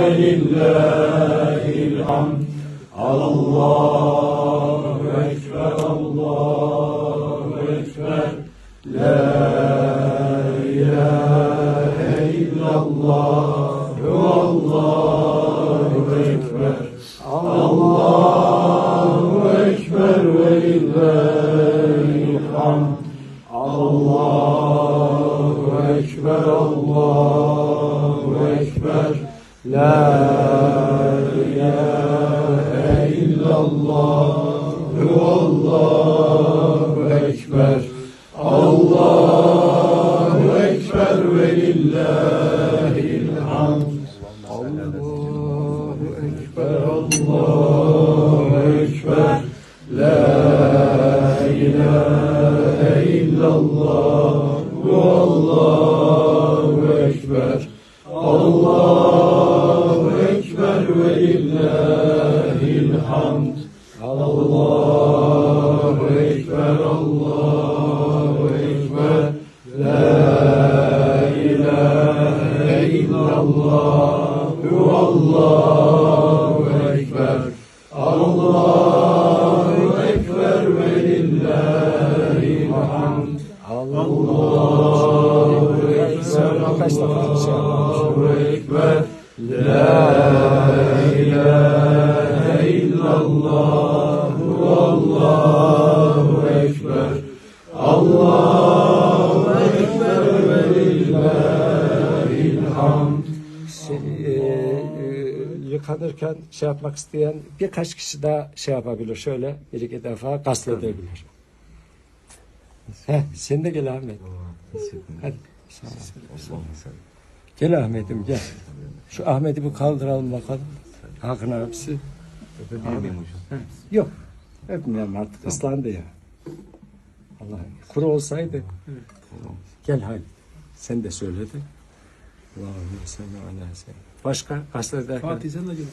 Lillahil hamd. Allahu ekber, Allahu ekber. La ilahe illallah. Allahu ekber. Allahu ekber ve lillahil hamd. Allahu ekber, Allahu ekber. La ilahe illallah. Allahu ekber. Allahu ekber ve lillahil hamd. Allahu ekber, Allahu ekber. La ilahe illallah. Allahu ekber. Allahu ekber ve lillahil hamd. Allahu ekber, Allahu ekber. La ilahe illallah. Allahu ekber. Allahu ekber ve lillahil hamd. Allahu ekber, Allahu ekber. La ilahe illallah. Allahu ekber. Allahu ekber ve lillahil hamd. Yıkanırken şey yapmak isteyen birkaç kişi daha şey yapabilir. Şöyle bir iki defa gasledebilir. Sen de gel Ahmet. Hadi. Gel Ahmet'im gel. Şu Ahmet'i bir kaldıralım bakalım. Hakan abisi. Yok. Öpmeyeyim artık. Islandı ya. Allah. Kuru olsaydı. Gel hadi. Sen de söyledin. Allahümme salli ala seyyidina. Başka gazetede. Fatih sen de gel.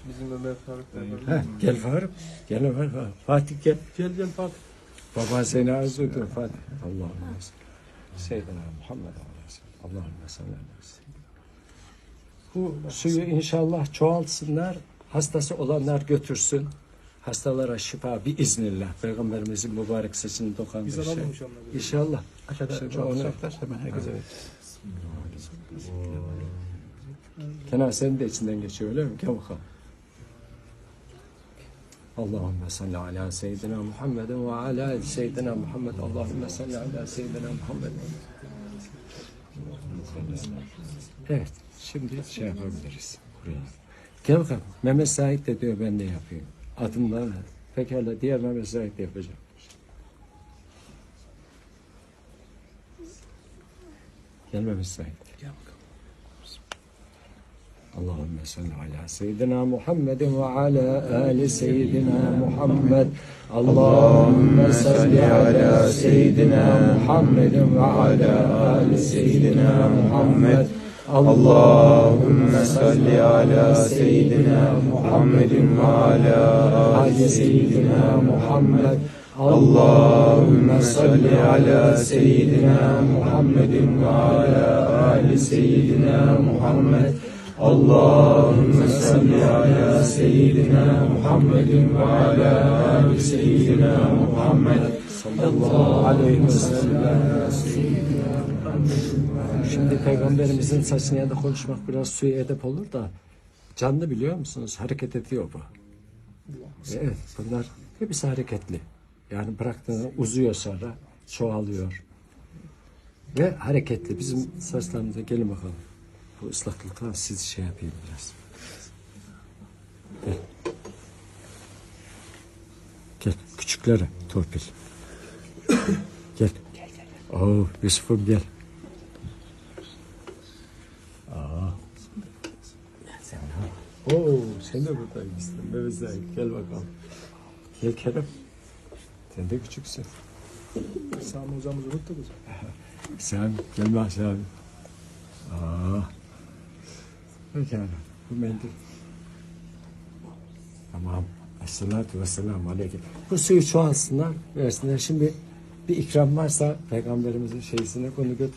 Bizim Ömer Faruk'tan. Gel Faruk. Gel Ömer Faruk. Fatih gel. Gel Fatih. Baba seni arzu ediyor Fatih. Allahümme salli. Seyyidina Muhammed Aleyhisselam. Allahümme salli ala seyyidina. Bu suyu inşallah çoğaltsınlar. Hastası olanlar götürsün. Hastalara şifa biiznillah. Peygamberimizin mübarek sesini dokan bir Biz şey. alalım inşallah. İnşallah. Aşağıda çoğaltacaklar. Hemen herkese verir. Kenan senin de içinden geçiyor öyle mi? Gel bakalım. Allahümme salli ala seyyidina Muhammedin ve ala seyyidina Muhammed. Allahümme salli ala seyyidina Muhammed. Evet. Şimdi şey yapabiliriz. Buraya. Gel bakalım. Mehmet Said de diyor ben de yapayım. Adımla. Pekala diğer Mehmet Said de yapacağım. Gel Mehmet Said. Gel bakalım. Allahümme salli ala seyyidina Muhammedin ve ala ali seyyidina Muhammed. Allahümme salli ala seyyidina Muhammedin ve ala ali seyyidina Muhammed. Allahümme salli ala seyyidina Muhammedin ve ala ali seyyidina Muhammed. Allahümme salli ala seyyidina Muhammedin ve ala ali seyyidina Muhammed. Allahümme salli ala seyyidina Muhammedin ve ala ali seyyidina Muhammed. Sallallahu aleyhi ve sellem. Şimdi Peygamberimizin saçını ya da konuşmak biraz suya edep olur da canlı biliyor musunuz? Hareket ediyor bu. Evet, bunlar hepsi hareketli. Yani bıraktığında uzuyor sonra, çoğalıyor. Ve hareketli. Bizim saçlarımıza gelin bakalım. Bu ıslaklıktan siz şey yapayım biraz. Gel. Gel. Küçüklere torpil. Gel. Oo, Yusuf'um gel. Oo, sen de buradaymışsın. Mehmet Said, gel bakalım. Gel Kerem. Sen de küçüksün. Sami hocamızı unuttuk. Sen gelme aşağı. Pekala. Bu mendil. Tamam. Esselatu vesselamu aleyküm. Bu suyu çoğalsınlar, versinler. Şimdi bir ikram varsa Peygamberimizin şeysine konu götür.